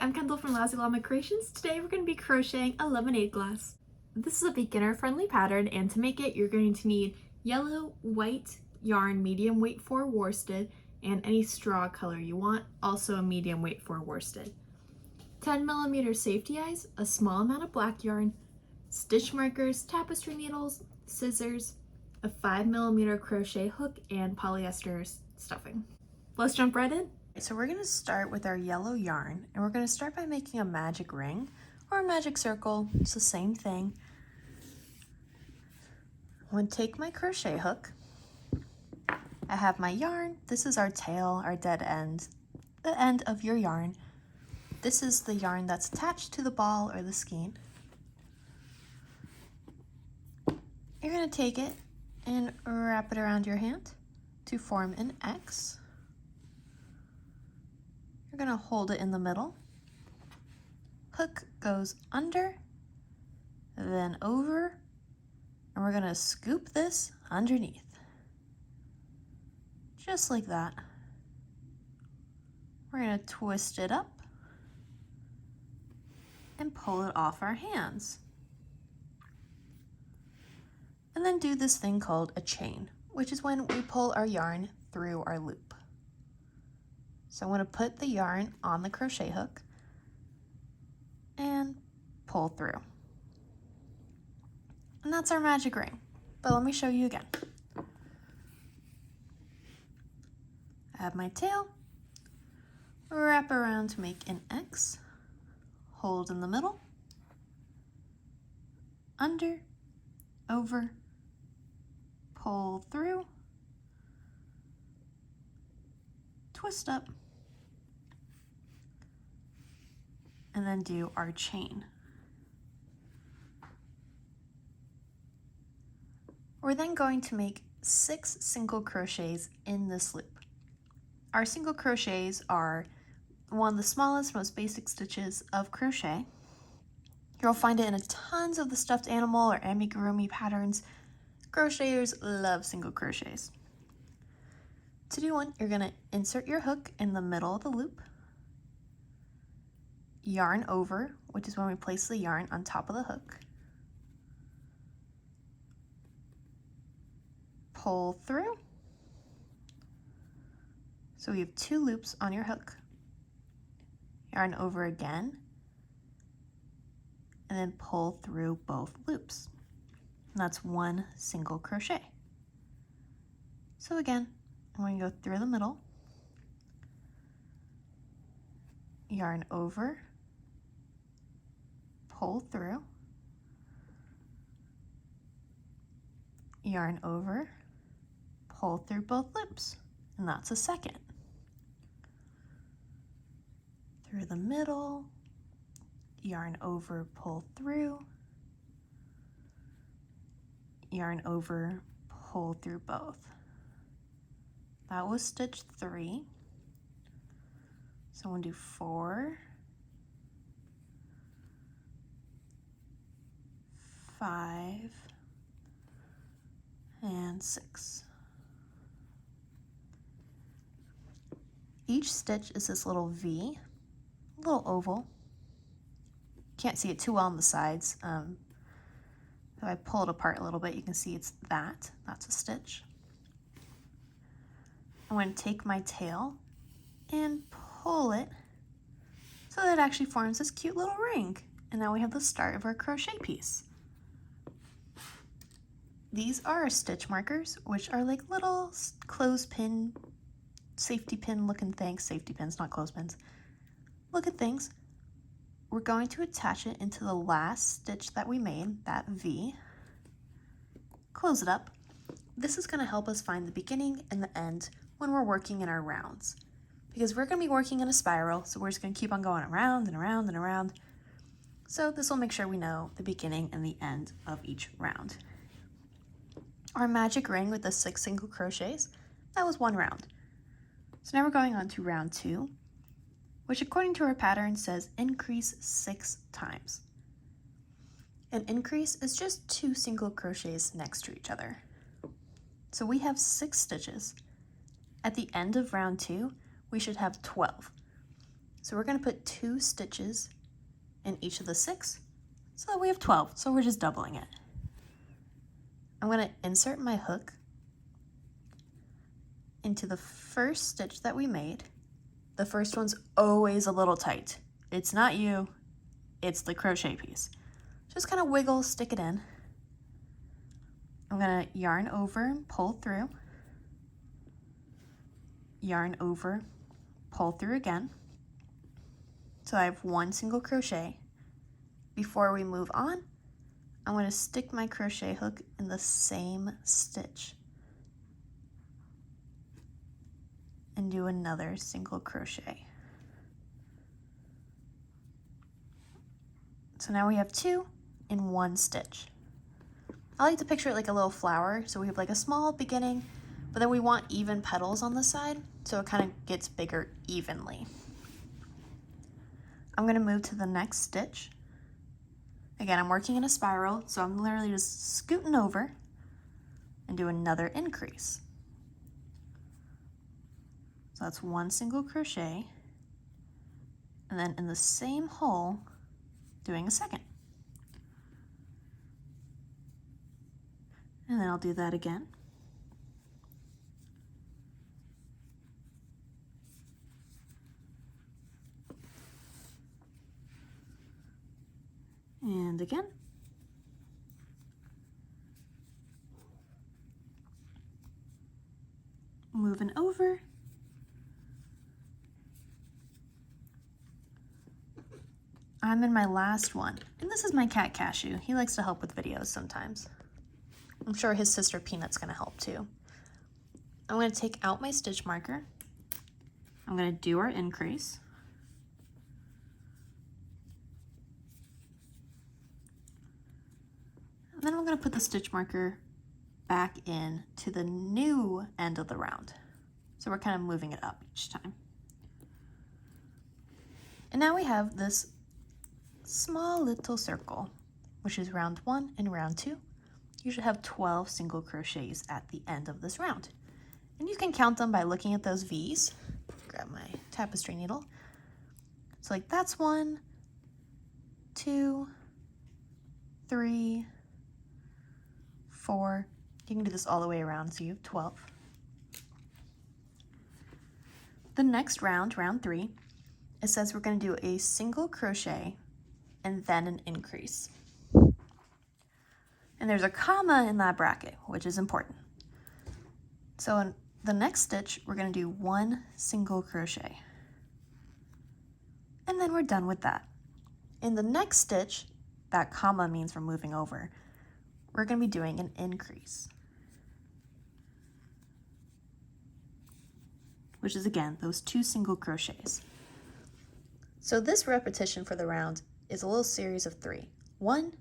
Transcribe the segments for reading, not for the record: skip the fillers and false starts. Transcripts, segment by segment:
I'm Kendall from Lousy Llama Creations. Today we're going to be crocheting a lemonade glass. This is a beginner-friendly pattern, and to make it you're going to need yellow, white yarn, medium weight for worsted, and any straw color you want, also a medium weight for worsted. 10mm safety eyes, a small amount of black yarn, stitch markers, tapestry needles, scissors, a 5mm crochet hook, and polyester stuffing. Let's jump right in. So we're going to start with our yellow yarn, and we're going to start by making a magic ring or a magic circle. It's the same thing. I'm going to take my crochet hook. I have my yarn. This is our tail, our dead end, the end of your yarn. This is the yarn that's attached to the ball or the skein. You're going to take it and wrap it around your hand to form an X. You're going to hold it in the middle. Hook goes under, then over, and we're going to scoop this underneath. Just like that. We're going to twist it up and pull it off our hands. And then do this thing called a chain, which is when we pull our yarn through our loop. So I'm going to put the yarn on the crochet hook and pull through. And that's our magic ring. But let me show you again. I have my tail, wrap around to make an X, hold in the middle, under, over, pull through, twist up, and then do our chain. We're then going to make 6 single crochets in this loop. Our single crochets are one of the smallest, most basic stitches of crochet. You'll find it in tons of the stuffed animal or amigurumi patterns. Crocheters love single crochets. To do one, you're going to insert your hook in the middle of the loop, yarn over, which is when we place the yarn on top of the hook, pull through. So we have 2 loops on your hook, yarn over again, and then pull through both loops. And that's 1 single crochet. So again, I'm going to go through the middle, yarn over, pull through, yarn over, pull through both loops, and that's a second. Through the middle, yarn over, pull through, yarn over, pull through both. That was stitch 3. So I'm going to do 4, 5, and 6. Each stitch is this little V, a little oval. Can't see it too well on the sides. If I pull it apart a little bit, you can see that's a stitch. I'm going to take my tail and pull it so that it actually forms this cute little ring. And now we have the start of our crochet piece. These are our stitch markers, which are like little clothespin, safety pin looking things. Safety pins, not clothespins. Look at things. We're going to attach it into the last stitch that we made, that V. Close it up. This is going to help us find the beginning and the end when we're working in our rounds. Because we're going to be working in a spiral, so we're just going to keep on going around and around and around. So this will make sure we know the beginning and the end of each round. Our magic ring with the 6 single crochets, that was 1 round. So now we're going on to round 2, which according to our pattern says increase 6 times. An increase is just 2 single crochets next to each other. So we have 6 stitches. At the end of round 2, we should have 12. So we're going to put 2 stitches in each of the 6, so that we have 12, so we're just doubling it. I'm going to insert my hook into the first stitch that we made. The first one's always a little tight. It's not you, it's the crochet piece. Just kind of wiggle, stick it in. I'm going to yarn over and pull through. Yarn over, pull through again. So I have 1 single crochet. Before we move on, I'm going to stick my crochet hook in the same stitch and do another single crochet. So now we have 2 in 1 stitch. I like to picture it like a little flower, so we have like a small beginning, but then we want even petals on the side, so it kind of gets bigger evenly. I'm going to move to the next stitch. Again, I'm working in a spiral, so I'm literally just scooting over and do another increase. So that's 1 single crochet, and then in the same hole, doing a second. And then I'll do that again. And again. Moving over. I'm in my last one, and this is my cat Cashew. He likes to help with videos sometimes. I'm sure his sister Peanut's gonna help too. I'm gonna take out my stitch marker. I'm gonna do our increase. And then I'm gonna put the stitch marker back in to the new end of the round. So we're kind of moving it up each time. And now we have this small little circle, which is round 1 and round 2. You should have 12 single crochets at the end of this round. And you can count them by looking at those V's. Grab my tapestry needle. So like that's 1, 2, 3, 4. You can do this all the way around, so you have 12. The next round, round 3, it says we're going to do a single crochet and then an increase. And there's a comma in that bracket, which is important. So in the next stitch, we're going to do 1 single crochet. And then we're done with that. In the next stitch, that comma means we're moving over. We're going to be doing an increase, which is again those 2 single crochets. So this repetition for the round is a little series of 3. 1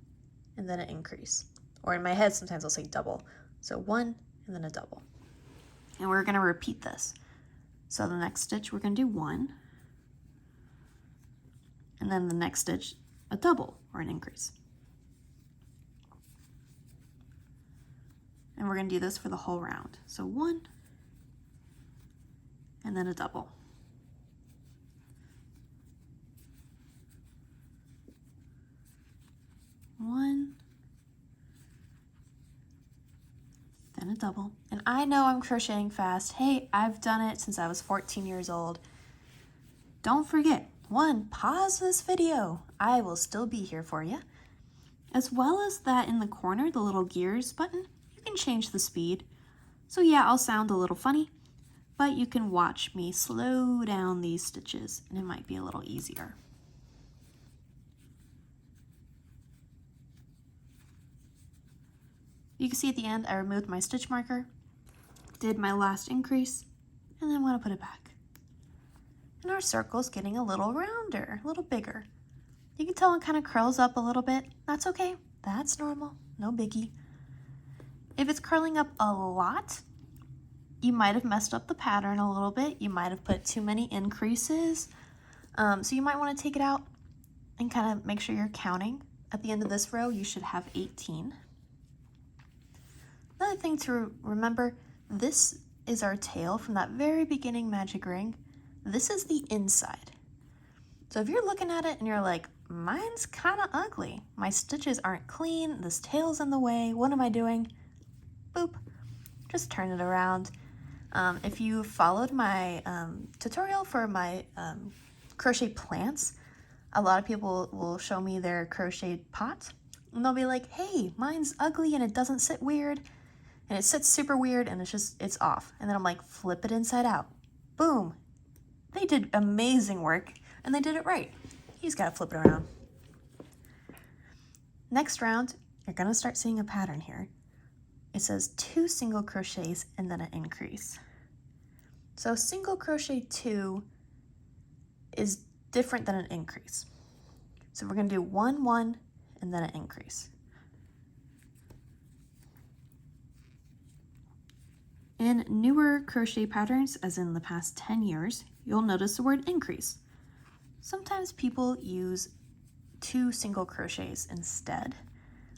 and then an increase. Or in my head, sometimes I'll say double. So 1 and then a double. And we're going to repeat this. So the next stitch, we're going to do 1. And then the next stitch, a double or an increase. And we're going to do this for the whole round. So 1 and then a double. One, then a double. And I know I'm crocheting fast. Hey, I've done it since I was 14 years old. Don't forget, 1, pause this video. I will still be here for you. As well as that in the corner, the little gears button, you can change the speed. So yeah, I'll sound a little funny, but you can watch me slow down these stitches and it might be a little easier. You can see at the end, I removed my stitch marker, did my last increase, and then I'm going to put it back. And our circle's getting a little rounder, a little bigger. You can tell it kind of curls up a little bit. That's okay. That's normal. No biggie. If it's curling up a lot, you might have messed up the pattern a little bit. You might have put too many increases. So you might want to take it out and kind of make sure you're counting. At the end of this row, you should have 18. Another thing to remember, this is our tail from that very beginning magic ring. This is the inside. So if you're looking at it and you're like, mine's kind of ugly, my stitches aren't clean, this tail's in the way, what am I doing? Boop, just turn it around. If you followed my tutorial for my crochet plants, a lot of people will show me their crocheted pot and they'll be like, hey, mine's ugly and it doesn't sit weird and it sits super weird and it's off. And then I'm like, flip it inside out. Boom. They did amazing work and they did it right. You just gotta flip it around. Next round, you're gonna start seeing a pattern here. It says 2 single crochets and then an increase. So single crochet 2 is different than an increase. So we're gonna do 1, 1, and then an increase. In newer crochet patterns, as in the past 10 years, you'll notice the word increase. Sometimes people use 2 single crochets instead.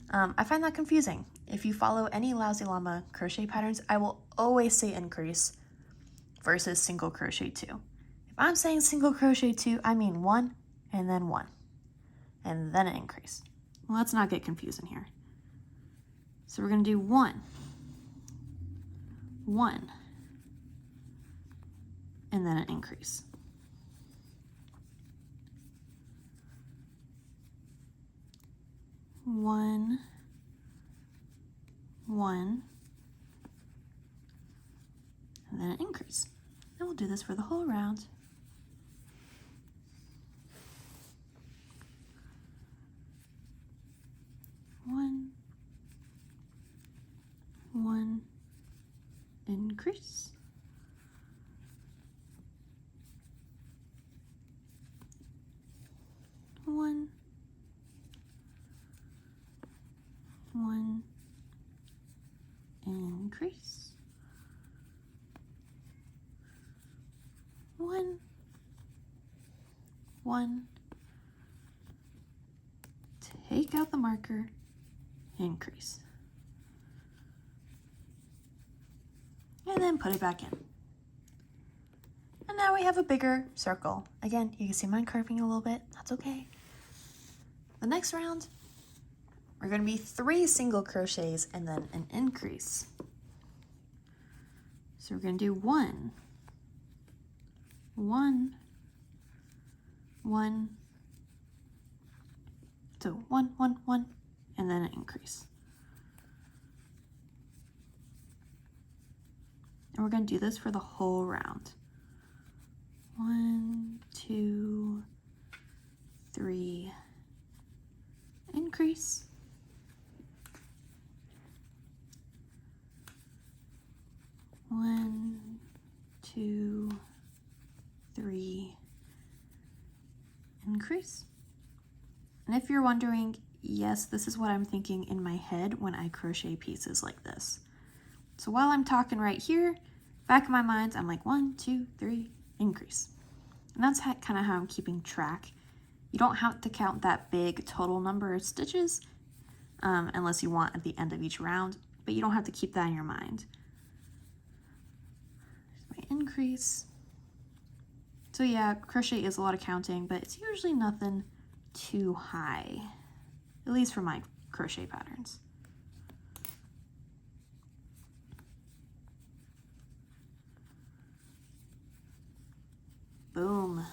I find that confusing. If you follow any Lousy Llama crochet patterns, I will always say increase versus single crochet 2. If I'm saying single crochet 2, I mean 1 and then 1 and then an increase. Well, let's not get confusing here. So we're going to do 1, 1, and then an increase. 1, 1, and then an increase. And we'll do this for the whole round. 1, 1, increase. 1, 1, increase. 1, 1, take out the marker, increase. And then put it back in. And now we have a bigger circle. Again, you can see mine curving a little bit, that's okay. The next round, we're going to be 3 single crochets and then an increase. So we're going to do 1, 1, 1, so 1, 1, 1, and then an increase. And we're going to do this for the whole round. 1, 2, 3, increase. 1, 2, 3, increase. And if you're wondering, yes, this is what I'm thinking in my head when I crochet pieces like this. So while I'm talking right here, back in my mind, I'm like 1, 2, 3, increase. And that's kind of how I'm keeping track. You don't have to count that big total number of stitches unless you want at the end of each round, but you don't have to keep that in your mind. There's my increase. So yeah, crochet is a lot of counting, but it's usually nothing too high, at least for my crochet patterns. Boom.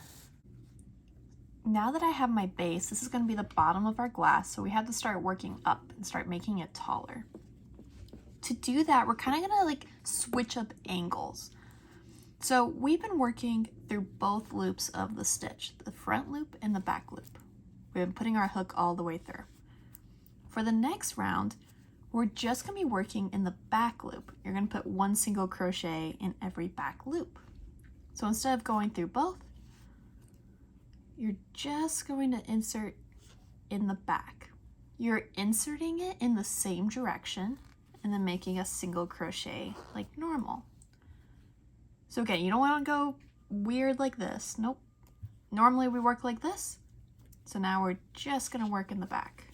Now that I have my base, this is going to be the bottom of our glass, so we have to start working up and start making it taller. To do that, we're kind of going to like switch up angles. So we've been working through both loops of the stitch, the front loop and the back loop. We've been putting our hook all the way through. For the next round, we're just going to be working in the back loop. You're going to put 1 single crochet in every back loop. So instead of going through both, you're just going to insert in the back. You're inserting it in the same direction and then making a single crochet like normal. So again, you don't want to go weird like this. Nope. Normally we work like this. So now we're just going to work in the back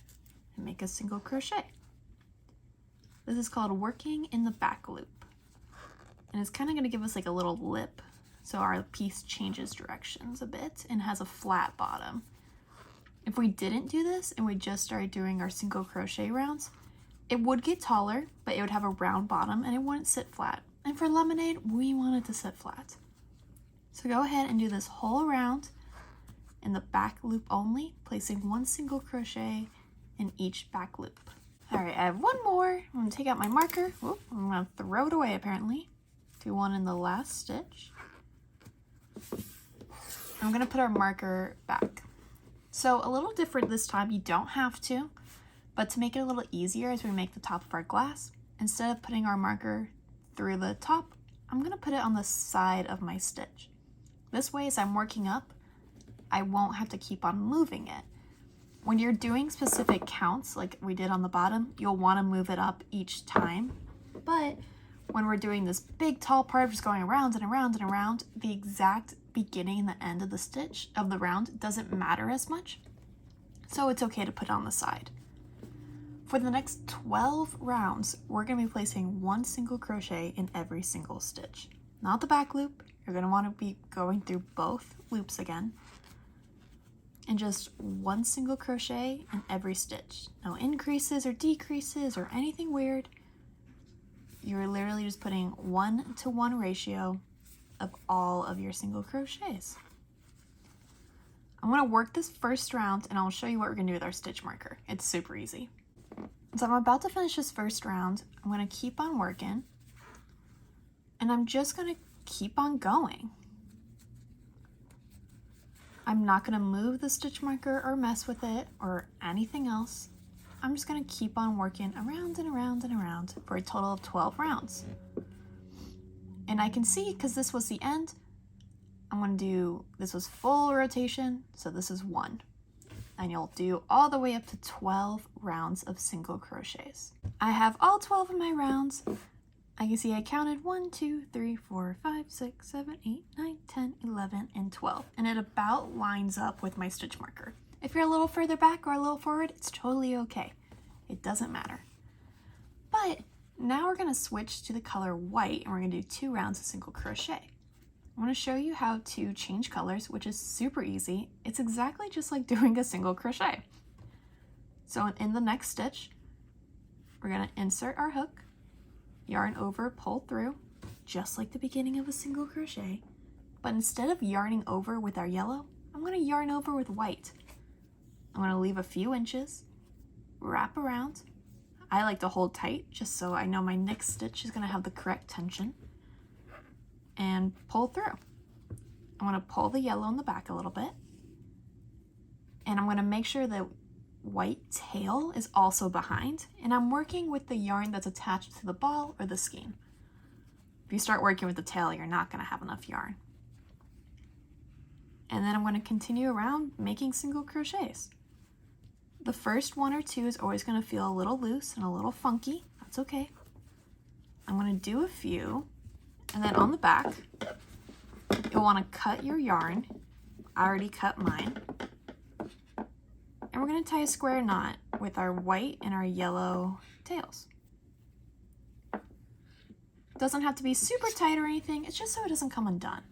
and make a single crochet. This is called working in the back loop. And it's kind of going to give us like a little lip so our piece changes directions a bit and has a flat bottom. If we didn't do this and we just started doing our single crochet rounds, it would get taller, but it would have a round bottom and it wouldn't sit flat. And for lemonade, we want it to sit flat. So go ahead and do this whole round in the back loop only, placing 1 single crochet in each back loop. All right, I have one more. I'm gonna take out my marker. Whoop, I'm gonna throw it away apparently. Do one in the last stitch. I'm gonna put our marker back. So a little different this time, you don't have to, but to make it a little easier as we make the top of our glass, instead of putting our marker through the top, I'm gonna put it on the side of my stitch. This way, as I'm working up, I won't have to keep on moving it. When you're doing specific counts, like we did on the bottom, you'll wanna move it up each time, but when we're doing this big tall part of just going around and around and around, the exact beginning and the end of the stitch of the round doesn't matter as much, so it's okay to put it on the side. For the next 12 rounds, we're going to be placing 1 single crochet in every single stitch. Not the back loop, you're going to want to be going through both loops again, and just 1 single crochet in every stitch. No increases or decreases or anything weird. You're literally just putting 1-to-1 ratio of all of your single crochets. I'm going to work this first round and I'll show you what we're going to do with our stitch marker. It's super easy. So I'm about to finish this first round. I'm going to keep on working and I'm just going to keep on going. I'm not going to move the stitch marker or mess with it or anything else. I'm just going to keep on working around and around and around for a total of 12 rounds. And I can see, because this was the end, I'm going to do, this was full rotation, so this is 1. And you'll do all the way up to 12 rounds of single crochets. I have all 12 of my rounds. I can see I counted 1, 2, 3, 4, 5, 6, 7, 8, 9, 10, 11, and 12. And it about lines up with my stitch marker. If you're a little further back or a little forward, it's totally okay. It doesn't matter. But now we're going to switch to the color white and we're going to do 2 rounds of single crochet. I want to show you how to change colors, which is super easy. It's exactly just like doing a single crochet. So in the next stitch, we're going to insert our hook, yarn over, pull through, just like the beginning of a single crochet. But instead of yarning over with our yellow, I'm going to yarn over with white. I'm going to leave a few inches, wrap around. I like to hold tight just so I know my next stitch is going to have the correct tension, and pull through. I'm going to pull the yellow in the back a little bit, and I'm going to make sure the white tail is also behind, and I'm working with the yarn that's attached to the ball or the skein. If you start working with the tail, you're not going to have enough yarn. And then I'm going to continue around making single crochets. The first 1 or 2 is always going to feel a little loose and a little funky. That's okay. I'm going to do a few, and then on the back, you'll want to cut your yarn. I already cut mine. And we're going to tie a square knot with our white and our yellow tails. Doesn't have to be super tight or anything. It's just so it doesn't come undone.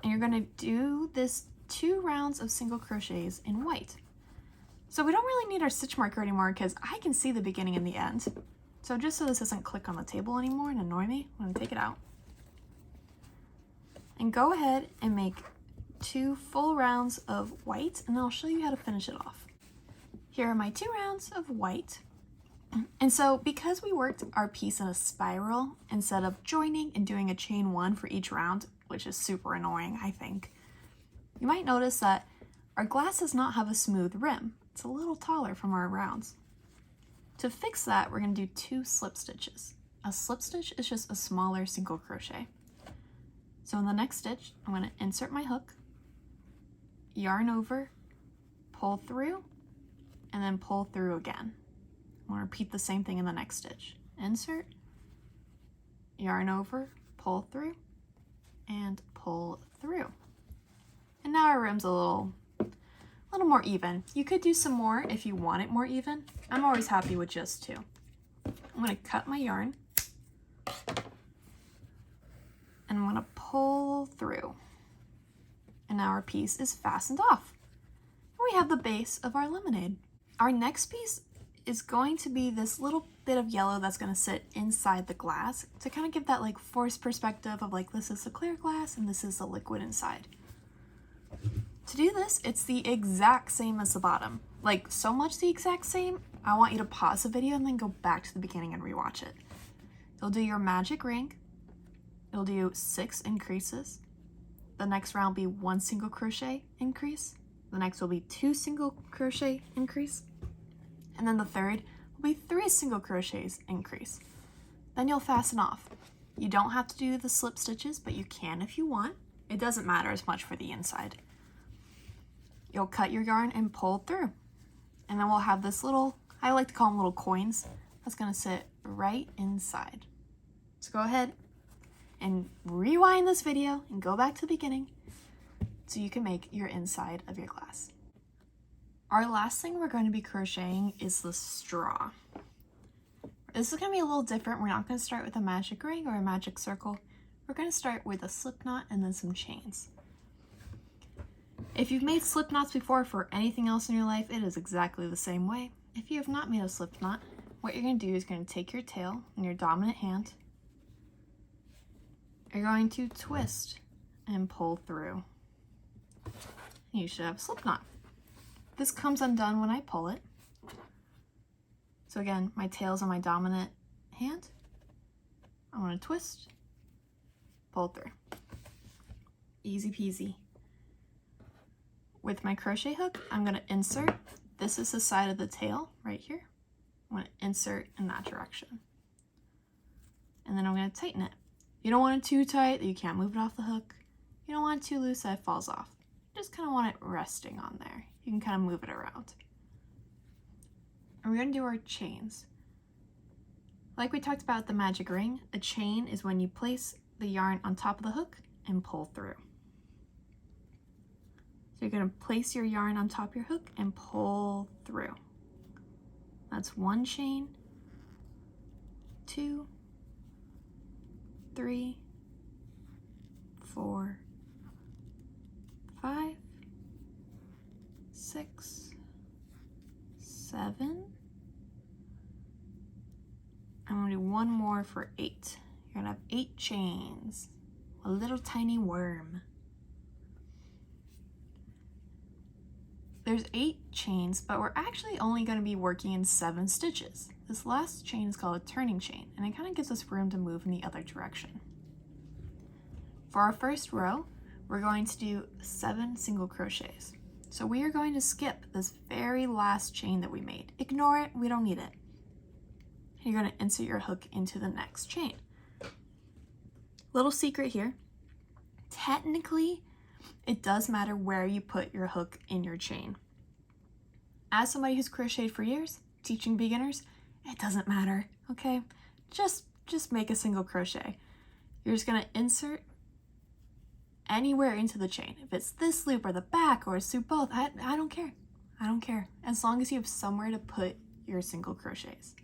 And you're going to do this 2 rounds of single crochets in white. So we don't really need our stitch marker anymore because I can see the beginning and the end. So just so this doesn't click on the table anymore and annoy me, I'm going to take it out. And go ahead and make 2 full rounds of white, and I'll show you how to finish it off. Here are my 2 rounds of white. And so because we worked our piece in a spiral instead of joining and doing a chain 1 for each round, which is super annoying, I think, you might notice that our glass does not have a smooth rim. It's a little taller from our rounds. To fix that, we're going to do 2 slip stitches. A slip stitch is just a smaller single crochet. So in the next stitch, I'm going to insert my hook, yarn over, pull through, and then pull through again. I'm going to repeat the same thing in the next stitch. Insert, yarn over, pull through, and pull through. And now our rim's a little more even. You could do some more if you want it more even. I'm always happy with just 2. I'm going to cut my yarn, and I'm going to pull through. And now our piece is fastened off. We have the base of our lemonade. Our next piece is going to be this little bit of yellow that's going to sit inside the glass to kind of give that like forced perspective of like this is the clear glass and this is the liquid inside. To do this, it's the exact same as the bottom. Like so much the exact same, I want you to pause the video and then go back to the beginning and rewatch it. You'll do your magic ring. You'll do 6 increases. The next round will be 1 single crochet increase. The next will be 2 single crochet increase. And then the third will be 3 single crochets increase. Then you'll fasten off. You don't have to do the slip stitches, but you can if you want. It doesn't matter as much for the inside. You'll cut your yarn and pull through. And then we'll have this little, I like to call them little coins, that's gonna sit right inside. So go ahead and rewind this video and go back to the beginning so you can make your inside of your glass. Our last thing we're going to be crocheting is the straw. This is going to be a little different. We're not going to start with a magic ring or a magic circle. We're going to start with a slip knot and then some chains. If you've made slip knots before for anything else in your life, it is exactly the same way. If you have not made a slip knot, what you're going to do is you're going to take your tail in your dominant hand. You're going to twist and pull through. You should have a slip knot. This comes undone when I pull it. So again, my tail's on my dominant hand. I want to twist, pull through. Easy peasy. With my crochet hook, I'm going to insert. This is the side of the tail right here. I'm going to insert in that direction. And then I'm going to tighten it. You don't want it too tight that you can't move it off the hook. You don't want it too loose that it falls off. You just kind of want it resting on there. You can kind of move it around. And we're going to do our chains. Like we talked about the magic ring, a chain is when you place the yarn on top of the hook and pull through. So you're going to place your yarn on top of your hook and pull through. That's 1 chain, 2, 3, 4, 5, 6, 7. I'm going to do 1 more for 8. You're going to have 8 chains. A little tiny worm. There's 8 chains, but we're actually only going to be working in 7 stitches. This last chain is called a turning chain, and it kind of gives us room to move in the other direction. For our first row, we're going to do 7 single crochets. So we are going to skip this very last chain that we made. Ignore it, we don't need it. You're going to insert your hook into the next chain. Little secret here, technically, it does matter where you put your hook in your chain. As somebody who's crocheted for years, teaching beginners, it doesn't matter, okay? Just make a single crochet. You're just gonna insert anywhere into the chain. If it's this loop or the back or it's through both, I don't care. I don't care. As long as you have somewhere to put your single crochets.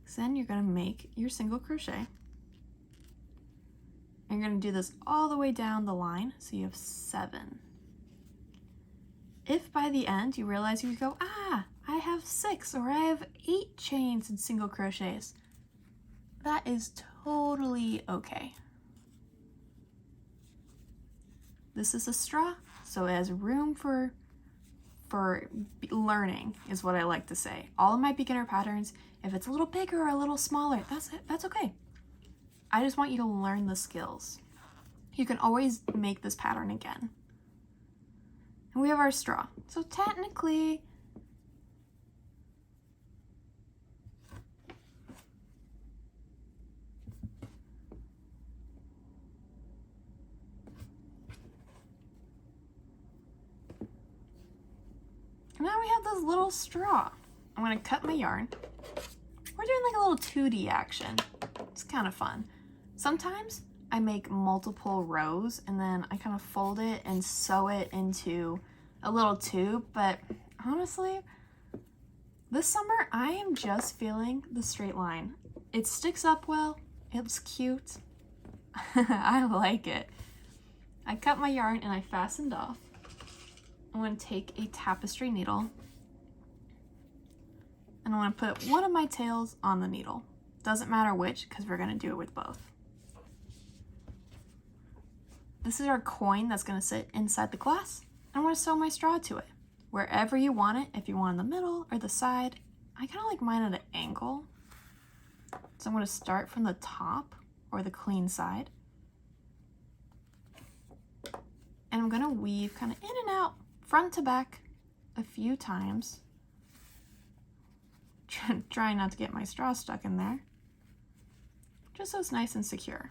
So then you're gonna make your single crochet. And you're going to do this all the way down the line, so you have 7. If by the end you realize you go, I have 6 or I have 8 chains and single crochets, that is totally okay. This is a straw, so it has room for learning, is what I like to say. All of my beginner patterns, if it's a little bigger or a little smaller, that's okay. I just want you to learn the skills. You can always make this pattern again. And we have our straw. So technically, now we have this little straw. I'm gonna cut my yarn. We're doing like a little 2D action. It's kind of fun. Sometimes I make multiple rows and then I kind of fold it and sew it into a little tube, but honestly, this summer I am just feeling the straight line. It sticks up well, it's cute. I like it. I cut my yarn and I fastened off. I'm going to take a tapestry needle and I'm going to put one of my tails on the needle. Doesn't matter which, because we're going to do it with both. This is our coin that's going to sit inside the glass. I'm going to sew my straw to it. Wherever you want it, if you want in the middle or the side. I kind of like mine at an angle. So I'm going to start from the top or the clean side. And I'm going to weave kind of in and out, front to back, a few times. Trying not to get my straw stuck in there. Just so it's nice and secure.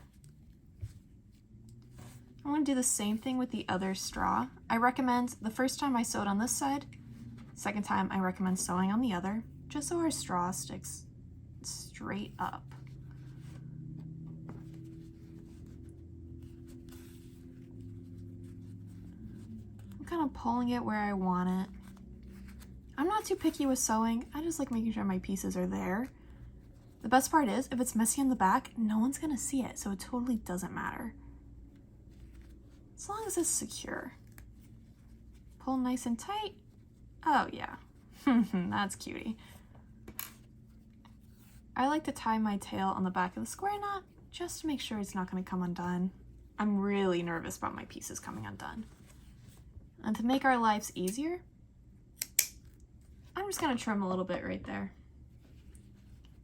I'm going to do the same thing with the other straw. I recommend the first time I sewed on this side, second time I recommend sewing on the other, just so our straw sticks straight up. I'm kind of pulling it where I want it. I'm not too picky with sewing. I just like making sure my pieces are there. The best part is, if it's messy on the back, no one's gonna see it, so it totally doesn't matter. As long as it's secure. Pull nice and tight. Oh yeah, that's cutie. I like to tie my tail on the back of the square knot, just to make sure it's not gonna come undone. I'm really nervous about my pieces coming undone. And to make our lives easier, I'm just gonna trim a little bit right there.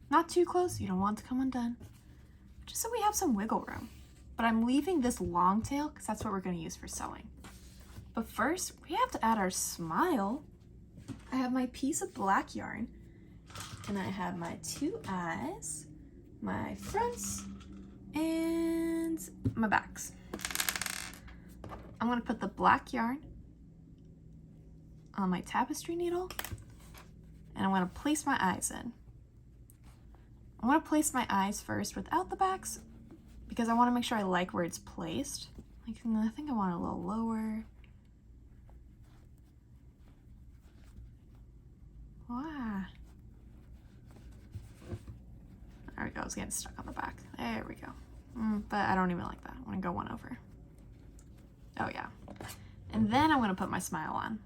Not too close, you don't want it to come undone. Just so we have some wiggle room. But I'm leaving this long tail because that's what we're gonna use for sewing. But first, we have to add our smile. I have my piece of black yarn and I have my two eyes, my fronts, and my backs. I'm gonna put the black yarn on my tapestry needle and I'm going to place my eyes in. I want to place my eyes first without the backs because I want to make sure I like where it's placed. Like, I think I want it a little lower. Wow. There we go, I was getting stuck on the back. There we go. But I don't even like that. I'm going to go one over. Oh yeah. And then I'm going to put my smile on.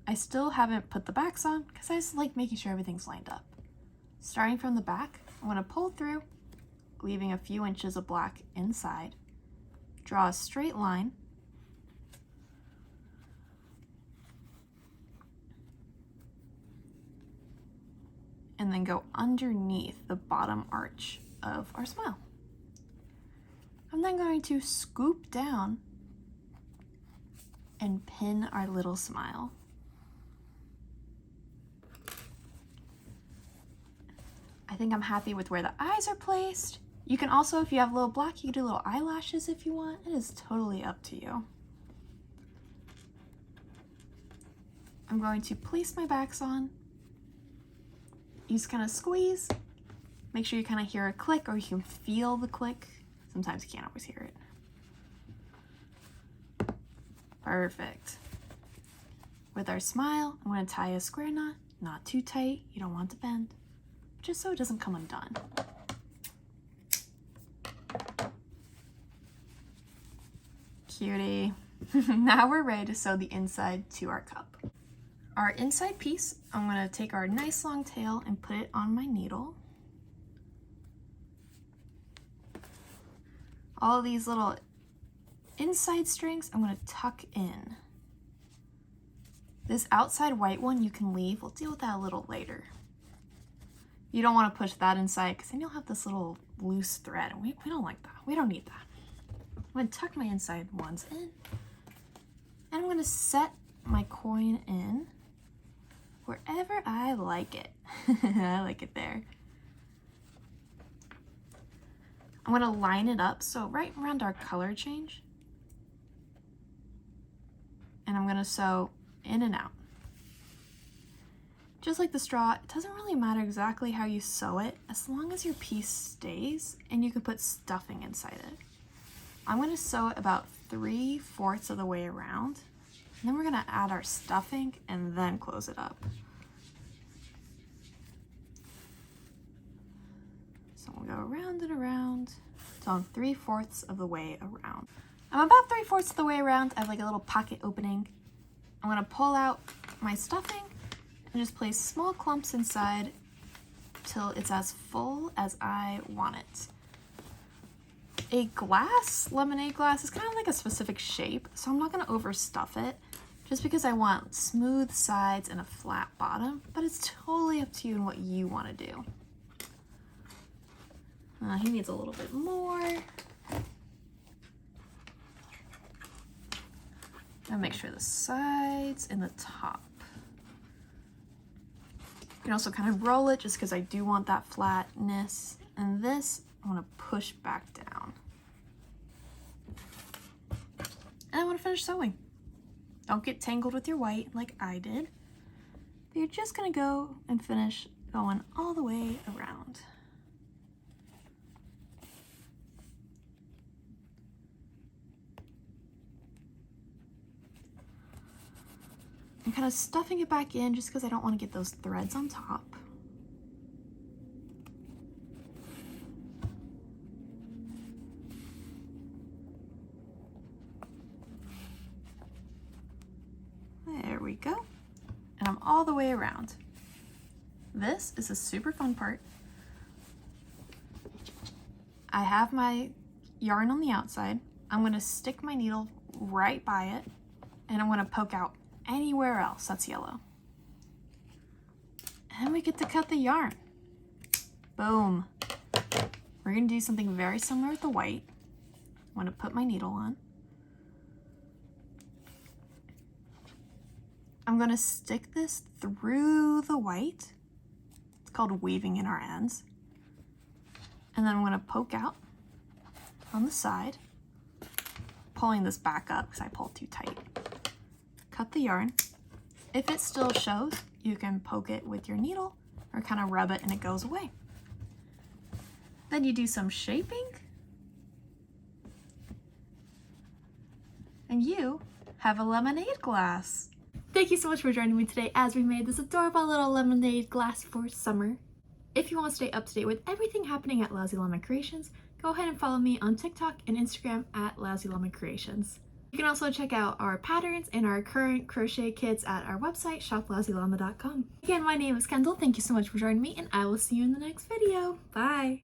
I still haven't put the backs on because I just like making sure everything's lined up. Starting from the back, I'm going to pull through, leaving a few inches of black inside. Draw a straight line. And then go underneath the bottom arch of our smile. I'm then going to scoop down and pin our little smile. I think I'm happy with where the eyes are placed. You can also, if you have a little black, you can do little eyelashes if you want. It is totally up to you. I'm going to place my backs on. You just kind of squeeze. Make sure you kind of hear a click or you can feel the click. Sometimes you can't always hear it. Perfect. With our smile, I'm going to tie a square knot, not too tight, you don't want to bend, just so it doesn't come undone. Cutie. Now we're ready to sew the inside to our cup. Our inside piece, I'm going to take our nice long tail and put it on my needle. All of these little inside strings, I'm going to tuck in. This outside white one you can leave. We'll deal with that a little later. You don't want to push that inside because then you'll have this little loose thread. We don't like that. We don't need that. I'm going to tuck my inside ones in. And I'm going to set my coin in wherever I like it. I like it there. I'm going to line it up so right around our color change. And I'm going to sew in and out. Just like the straw, it doesn't really matter exactly how you sew it as long as your piece stays and you can put stuffing inside it. I'm going to sew it about 3/4 of the way around. And then we're going to add our stuffing and then close it up. So we'll go around and around So I'm 3/4 of the way around. I'm about 3/4 of the way around. I have like a little pocket opening. I'm gonna pull out my stuffing and just place small clumps inside till it's as full as I want it. A glass, lemonade glass, is kind of like a specific shape, so I'm not gonna overstuff it just because I want smooth sides and a flat bottom, but it's totally up to you and what you wanna do. He needs a little bit more. And make sure the sides and the top. You can also kind of roll it just because I do want that flatness. And this, I want to push back down. And I want to finish sewing. Don't get tangled with your white like I did. But you're just going to go and finish going all the way around. I'm kind of stuffing it back in just because I don't want to get those threads on top. There we go. And I'm all the way around. This is a super fun part. I have my yarn on the outside. I'm going to stick my needle right by it, and I'm going to poke out anywhere else that's yellow. And we get to cut the yarn. Boom. We're going to do something very similar with the white. I'm going to put my needle on. I'm going to stick this through the white. It's called weaving in our ends. And then I'm going to poke out on the side, pulling this back up because I pulled too tight. Cut the yarn. If it still shows, you can poke it with your needle or kind of rub it and it goes away. Then you do some shaping and you have a lemonade glass. Thank you so much for joining me today as we made this adorable little lemonade glass for summer. If you want to stay up to date with everything happening at Lousy Llama Creations, go ahead and follow me on TikTok and Instagram at Lousy Llama Creations. You can also check out our patterns and our current crochet kits at our website, shoplousylllama.com. Again, my name is Kendall. Thank you so much for joining me, and I will see you in the next video. Bye!